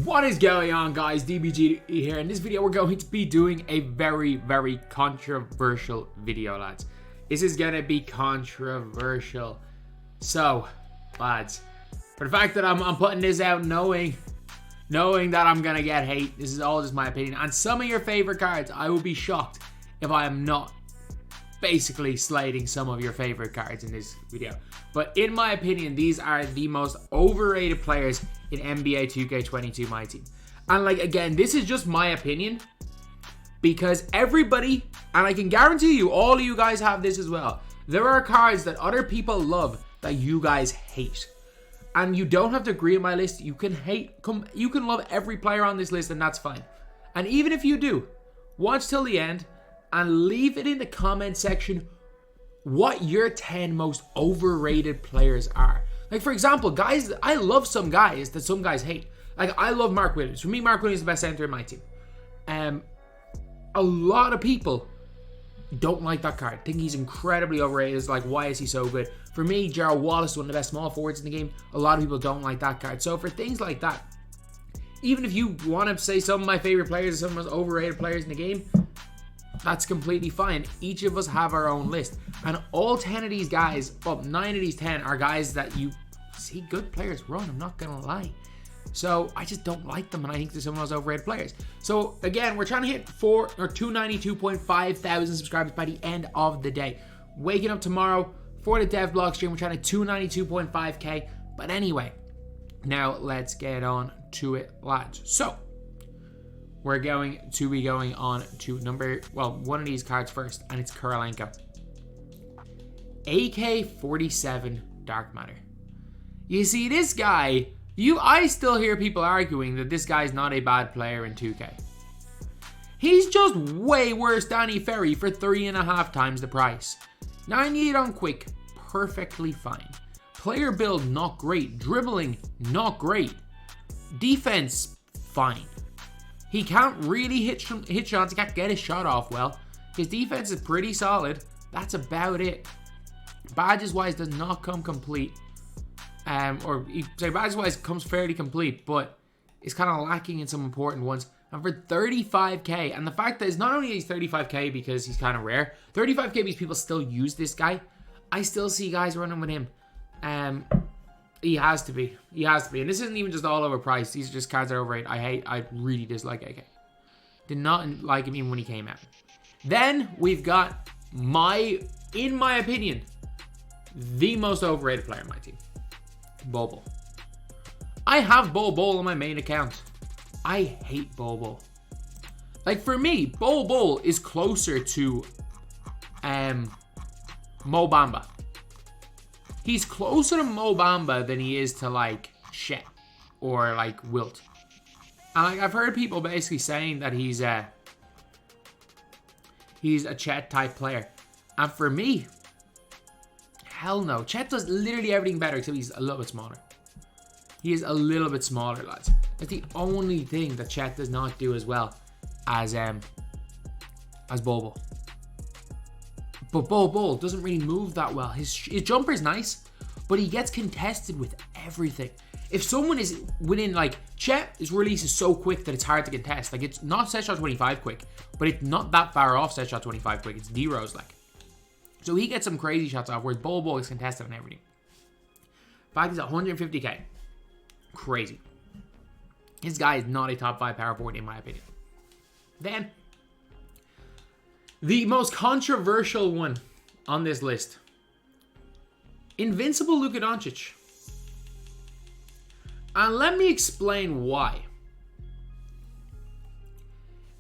What is going on, guys? DBG here. In this video, we're going to be doing a very, very controversial video, lads. This is going to be controversial. So, lads, for the fact that I'm putting this out knowing that I'm going to get hate, this is all just my opinion. And some of your favorite cards, I will be shocked if I am not basically slating some of your favorite cards in this video. But in my opinion, these are the most overrated players in NBA 2K22 MyTEAM. And like, again, this is just my opinion because everybody, and I can guarantee you, all of you guys have this as well. There are cards that other people love that you guys hate. And you don't have to agree with my list. You can you can love every player on this list, and that's fine. And even if you do, watch till the end and leave it in the comment section what your 10 most overrated players are. Like, for example, guys, I love some guys that some guys hate. Like, I love Mark Williams. For me, Mark Williams is the best center in my team. A lot of people don't like that card. Think he's incredibly overrated. It's like, why is he so good? For me, Gerald Wallace is one of the best small forwards in the game. A lot of people don't like that card. So for things like that, even if you want to say some of my favorite players are some of the most overrated players in the game, that's completely fine. Each of us have our own list. And all 10 of these guys, well, 9 of these 10 are guys that you see good players run, I'm not going to lie. So I just don't like them, and I think they're some of those overrated players. So again, we're trying to hit 292.5 thousand subscribers by the end of the day. Waking up tomorrow for the dev blog stream, we're trying to 292.5k. But anyway, now let's get on to it, lads. So we're going to be going on to one of these cards first, and it's Kurolenko. AK-47 Dark Matter. You see, this guy, I still hear people arguing that this guy's not a bad player in 2K. He's just way worse Danny Ferry for 3.5 times the price. 98 on quick, perfectly fine. Player build, not great. Dribbling, not great. Defense, fine. He can't really hit shots. He can't get his shot off well. His defense is pretty solid. That's about it. Badges-wise does not come complete. Badges-wise comes fairly complete, but it's kind of lacking in some important ones. And for 35k, and the fact that it's not only he's 35k because he's kind of rare, 35k because people still use this guy. I still see guys running with him. He has to be. He has to be. And this isn't even just all overpriced. These are just cards that are overrated. I really dislike AK. Did not like him even when he came out. Then we've got in my opinion, the most overrated player in my team. Bobo. I have Bobo on my main account. I hate Bobo. Like, for me, Bobo is closer to Mo Bamba. He's closer to Mo Bamba than he is to, like, Shet or, like, Wilt. And, like, I've heard people basically saying that he's a Chet type player. And for me, hell no. Chet does literally everything better except he's a little bit smaller. He is a little bit smaller, lads. That's the only thing that Chet does not do as well as Bobo. But Bobo doesn't really move that well. His jumper is nice, but he gets contested with everything. If someone is within, like, Chet, his release is so quick that it's hard to contest. Like, it's not set shot 25 quick, but it's not that far off set shot 25 quick. It's D-Rose, like. So he gets some crazy shots off, whereas Bobo is contested on everything. In fact, he's 150k. Crazy. This guy is not a top 5 power forward in my opinion. Then, the most controversial one on this list. Invincible Luka Doncic. And let me explain why.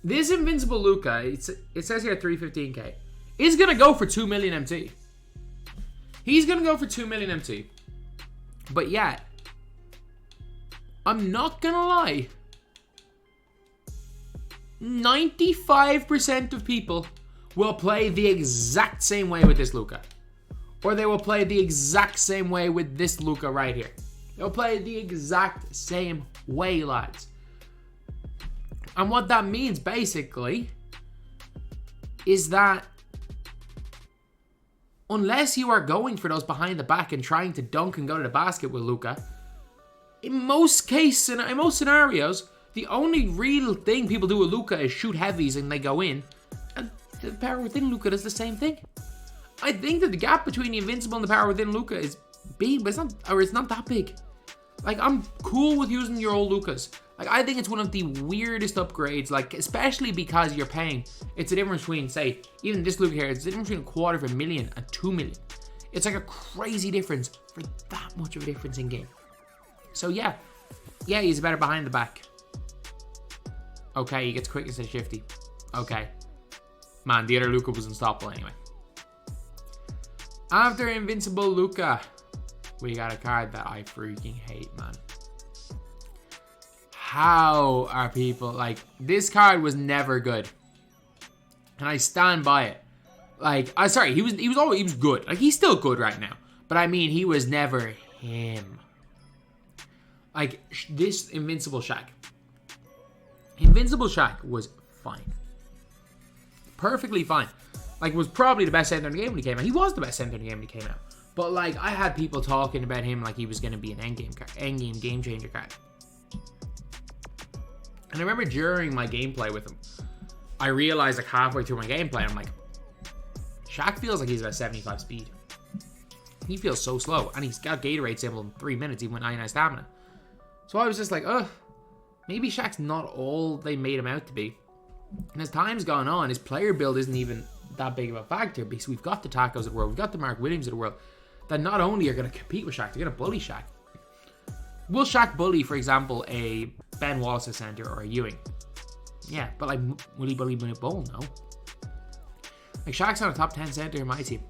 This Invincible Luka, it says here 315k. Is going to go for 2 million MT. He's going to go for 2 million MT. But yeah, I'm not going to lie. 95% of people will play the exact same way with this Luka. Or they will play the exact same way with this Luka right here. They'll play the exact same way, lads. And what that means, basically, is that unless you are going for those behind the back and trying to dunk and go to the basket with Luka, in most cases, in most scenarios, the only real thing people do with Luka is shoot heavies and they go in. And the power within Luka does the same thing. I think that the gap between the invincible and the power within Luka is big, but it's not that big. Like, I'm cool with using your old Lukas. Like, I think it's one of the weirdest upgrades, like, especially because you're paying. It's the difference between, say, even this Luka here, it's the difference between $250,000 and $2 million. It's like a crazy difference for that much of a difference in game. So, yeah, he's better behind the back. Okay, he gets quick instead of shifty. Okay. Man, the other Luka was unstoppable anyway. After Invincible Luka, we got a card that I freaking hate, man. How are people like, this card was never good, and I stand by it. Like, he was good. Like, he's still good right now, but I mean, he was never him. Like, this Invincible Shaq. Invincible Shaq was fine. Perfectly fine. Like, was probably the best center in the game when he came out. He was the best center in the game when he came out. But, like, I had people talking about him like he was going to be an endgame game changer card. And I remember during my gameplay with him, I realized, like, halfway through my gameplay, I'm like, Shaq feels like he's about 75 speed. He feels so slow. And he's got Gatorade symbol in 3 minutes, even with 99 stamina. So I was just like, maybe Shaq's not all they made him out to be. And as time's gone on, his player build isn't even that big of a factor, because we've got the Tacos of the world, we've got the Mark Williams of the world, that not only are going to compete with Shaq, they're going to bully Shaq. Will Shaq bully, for example, a Ben Wallace center or a Ewing? Yeah, but like, will he bully Boban? No. Like, Shaq's on a top 10 center in my team,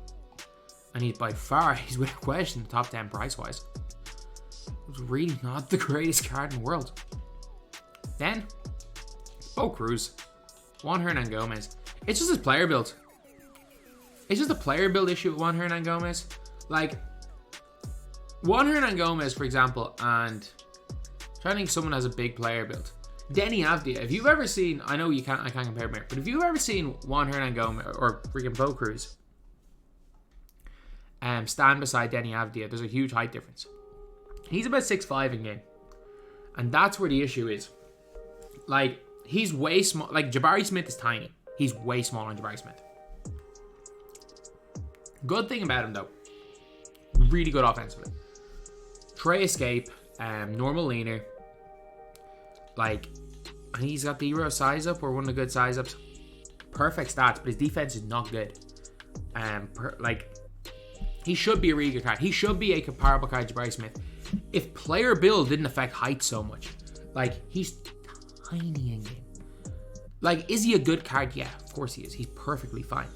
and he's by far, he's without question, the top 10 price-wise. It's really not the greatest card in the world. Then, Bo Cruz, Juan Hernangomez. It's just his player build. It's just a player build issue with Juan Hernangomez. Like, Juan Hernangomez, for example, and I'm trying to think someone has a big player build. Denny Avdia. If you've ever seen, I know I can't compare him here, but if you've ever seen Juan Hernangomez or freaking Bo Cruz stand beside Denny Avdia, there's a huge height difference. He's about 6'5" in game, and that's where the issue is. Like, he's way small. Like, Jabari Smith is tiny. He's way smaller than Jabari Smith. Good thing about him, though, really good offensively. Tray escape, normal leaner. Like, I think he's got the Euro size up or one of the good size ups. Perfect stats, but his defense is not good. He should be a really good card. He should be a comparable card to Jabari Smith if player build didn't affect height so much. Like, he's tiny in game. Like, is he a good card? Yeah, of course he is. He's perfectly fine.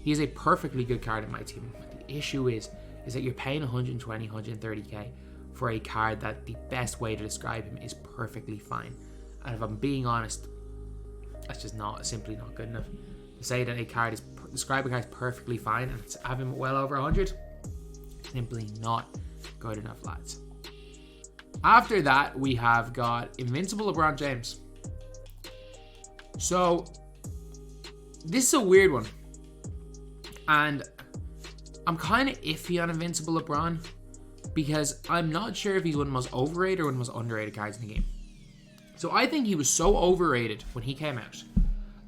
He is a perfectly good card in my team. The issue is that you're paying 120, 130k for a card that the best way to describe him is perfectly fine. And if I'm being honest, that's just simply not good enough. To say that describe a card as perfectly fine and have him well over 100, simply not good enough, lads. After that, we have got Invincible LeBron James. So, this is a weird one. And I'm kind of iffy on Invincible LeBron, because I'm not sure if he's one of the most overrated or one of the most underrated cards in the game. So I think he was so overrated when he came out.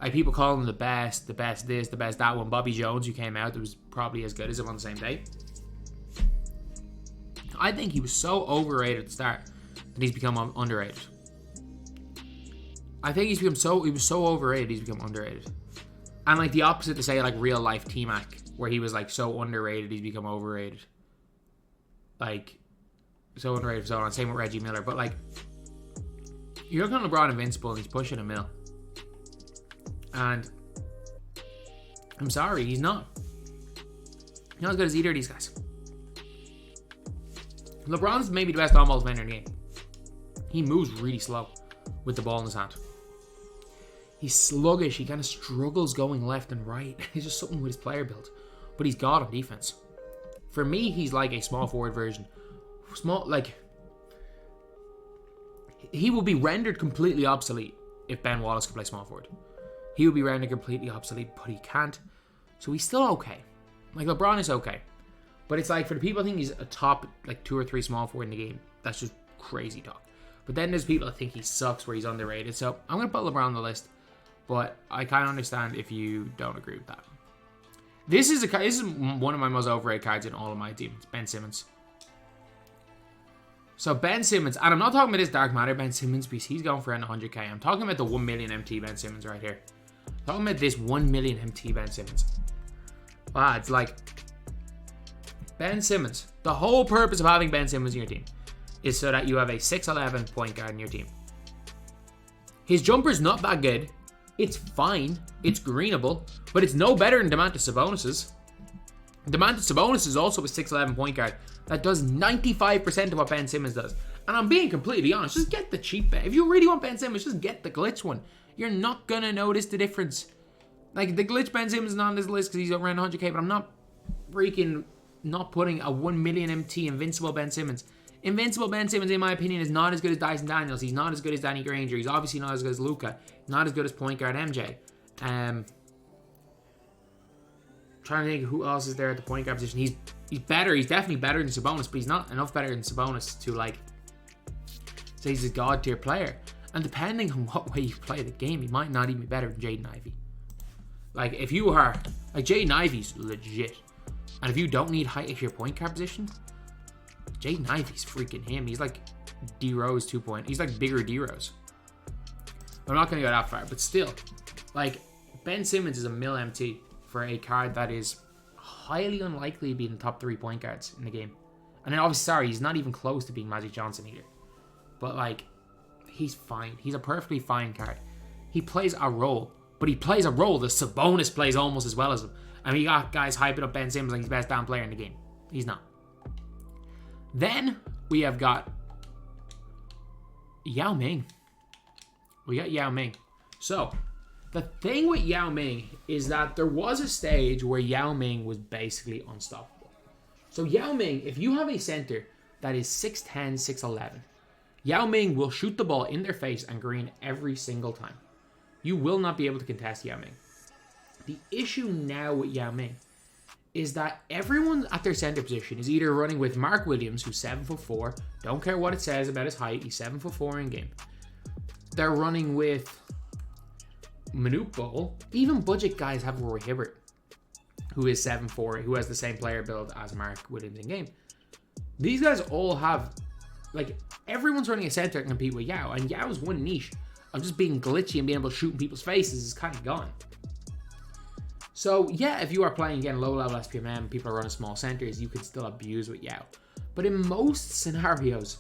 Like, people call him the best this, the best that one. Bobby Jones, who came out, that was probably as good as him on the same day. I think he was so overrated at the start that he's become underrated. I think he was so overrated, he's become underrated. And like the opposite to say like real life T-Mac, where he was like so underrated, he's become overrated. Like, so underrated, so on. Same with Reggie Miller. But like, you're looking at LeBron Invincible and he's pushing a mil. And I'm sorry, he's not. He's not as good as either of these guys. LeBron's maybe the best on-ball defender in the game. He moves really slow with the ball in his hand. He's sluggish. He kind of struggles going left and right. It's just something with his player build. But he's god on defense. For me, he's like a small forward version. He will be rendered completely obsolete if Ben Wallace could play small forward. He will be rendered completely obsolete, but he can't. So he's still okay. Like, LeBron is okay. But it's like, for the people I think he's a top, like, 2 or 3 small forward in the game, that's just crazy talk. But then there's people that think he sucks where he's underrated. So I'm going to put LeBron on the list. But I kind of understand if you don't agree with that. This is one of my most overrated cards in all of my team. It's Ben Simmons. So Ben Simmons, and I'm not talking about this Dark Matter Ben Simmons because he's going for around 100k. I'm talking about the 1 million MT Ben Simmons right here. I'm talking about this 1 million MT Ben Simmons. Lads, like, Ben Simmons. The whole purpose of having Ben Simmons in your team is so that you have a 6'11 point guard in your team. His jumper's not that good. It's fine. It's greenable. But it's no better than Domantas Sabonis's. Domantas Sabonis is also a 6'11 point guard that does 95% of what Ben Simmons does. And I'm being completely honest. Just get the cheap bet. If you really want Ben Simmons, just get the glitch one. You're not going to notice the difference. Like, the glitch Ben Simmons is not on this list because he's around 100k. But I'm not freaking not putting a 1 million MT Invincible Ben Simmons. Invincible Ben Simmons, in my opinion, is not as good as Dyson Daniels. He's not as good as Danny Granger. He's obviously not as good as Luka. Not as good as point guard MJ. Trying to think who else is there at the point guard position. He's better. He's definitely better than Sabonis, but he's not enough better than Sabonis to, like, say he's a god tier player. And depending on what way you play the game, he might not even be better than Jaden Ivey. Like, if you are, like, Jaden Ivey's legit. And if you don't need height at your point guard position, Jaden Ivey's freaking him. He's like D-Rose 2.0. He's like bigger D-Rose. I'm not going to go that far, but still, like, Ben Simmons is a mil MT for a card that is highly unlikely to be in the top 3 point guards in the game. And then obviously, sorry, he's not even close to being Magic Johnson either. But, like, he's fine. He's a perfectly fine card. He plays a role, but he plays a role that Sabonis plays almost as well as him. I mean, you got guys hyping up Ben Simmons like he's the best damn player in the game. He's not. Then we have got Yao Ming. We got Yao Ming. So, the thing with Yao Ming is that there was a stage where Yao Ming was basically unstoppable. So Yao Ming, if you have a center that is 6'10", 6'11", Yao Ming will shoot the ball in their face and green every single time. You will not be able to contest Yao Ming. The issue now with Yao Ming is that everyone at their center position is either running with Mark Williams, who's 7'4", don't care what it says about his height, he's 7'4" in game. They're running with Manute Bol. Even budget guys have Roy Hibbert, who is 7'4", who has the same player build as Mark Williams in game. These guys all have, like, everyone's running a center to compete with Yao, and Yao's one niche of just being glitchy and being able to shoot in people's faces is kind of gone. So, yeah, if you are playing, again, low-level SPMM, people are running small centers, you can still abuse with Yao. But in most scenarios,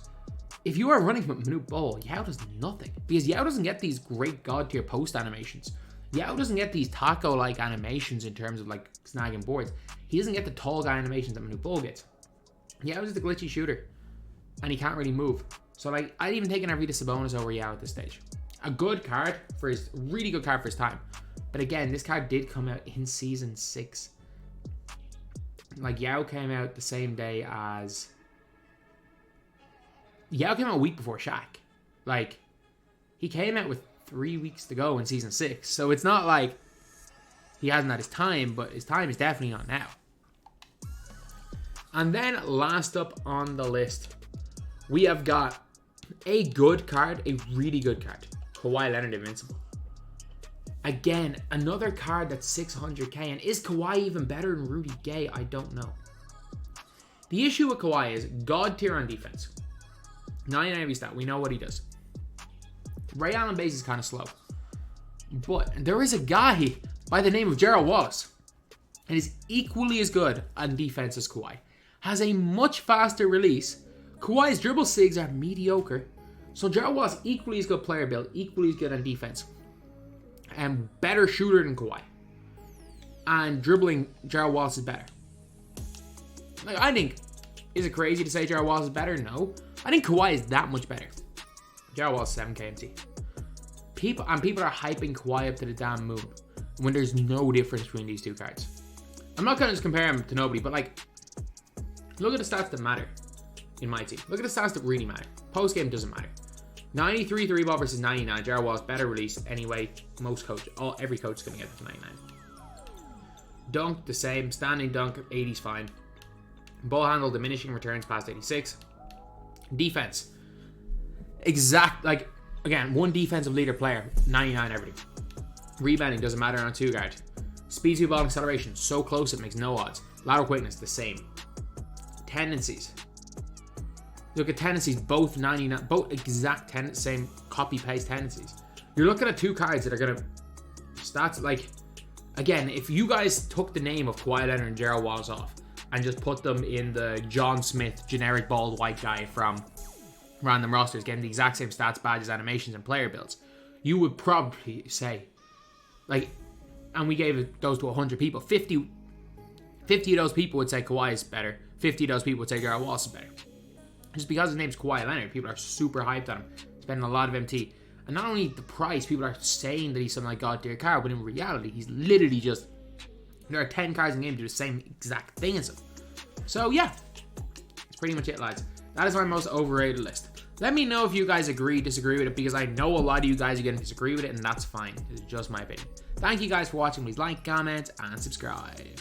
if you are running with Manute Bol, Yao does nothing. Because Yao doesn't get these great god-tier post animations. Yao doesn't get these taco-like animations in terms of, like, snagging boards. He doesn't get the tall guy animations that Manute Bol gets. Yao is the glitchy shooter. And he can't really move. So, like, I'd even take an Arvidas Sabonis over Yao at this stage. A good card for his, really good card for his time. But again, this card did come out in Season 6. Like, Yao came out the same day as... Yao came out a week before Shaq. Like, he came out with 3 weeks to go in Season 6. So it's not like he hasn't had his time, but his time is definitely not now. And then last up on the list, we have got a good card, a really good card. Kawhi Leonard Invincible. Again, another card that's 600k. And is Kawhi even better than Rudy Gay? I don't know. The issue with Kawhi is god tier on defense. 99 every stat. We know what he does. Ray Allen base is kind of slow. But there is a guy by the name of Gerald Wallace. And is equally as good on defense as Kawhi. Has a much faster release. Kawhi's dribble sigs are mediocre. So Gerald Wallace, equally as good player build, equally as good on defense. And better shooter than Kawhi. And dribbling, Gerald Wallace is better. Like, I think, is it crazy to say Gerald Wallace is better? No. I think Kawhi is that much better. Gerald Wallace is 7k MT. People are hyping Kawhi up to the damn moon when there's no difference between these two cards. I'm not going to just compare him to nobody, but, like, look at the stats that matter in my team. Look at the stats that really matter. Post game doesn't matter. 93 3 ball versus 99. Gerald Wallace better release anyway. Every coach is going to get to 99. Dunk the same. Standing dunk 80's fine. Ball handle diminishing returns past 86. Defense. exact, like, again, one defensive leader player, 99 everything. Rebounding doesn't matter on 2-guard. Speed to ball and acceleration, so close it makes no odds. Lateral quickness, the same. Tendencies. Look at tendencies, both 99, both exact same copy-paste tendencies. You're looking at 2 cards that are going to stats, like, again, if you guys took the name of Kawhi Leonard and Gerald Wallace off and just put them in the John Smith generic bald white guy from random rosters getting the exact same stats, badges, animations, and player builds, you would probably say, like, and we gave those to 100 people, 50 of those people would say Kawhi is better, 50 of those people would say Gerald Wallace is better. Just because his name's Kawhi Leonard, people are super hyped on him, spending a lot of MT. And not only the price, people are saying that he's something like God tier card, but in reality, he's literally just, there are 10 cards in the game that do the same exact thing as him. So yeah, that's pretty much it, lads. That is my most overrated list. Let me know if you guys agree, disagree with it, because I know a lot of you guys are going to disagree with it, and that's fine. It's just my opinion. Thank you guys for watching. Please like, comment, and subscribe.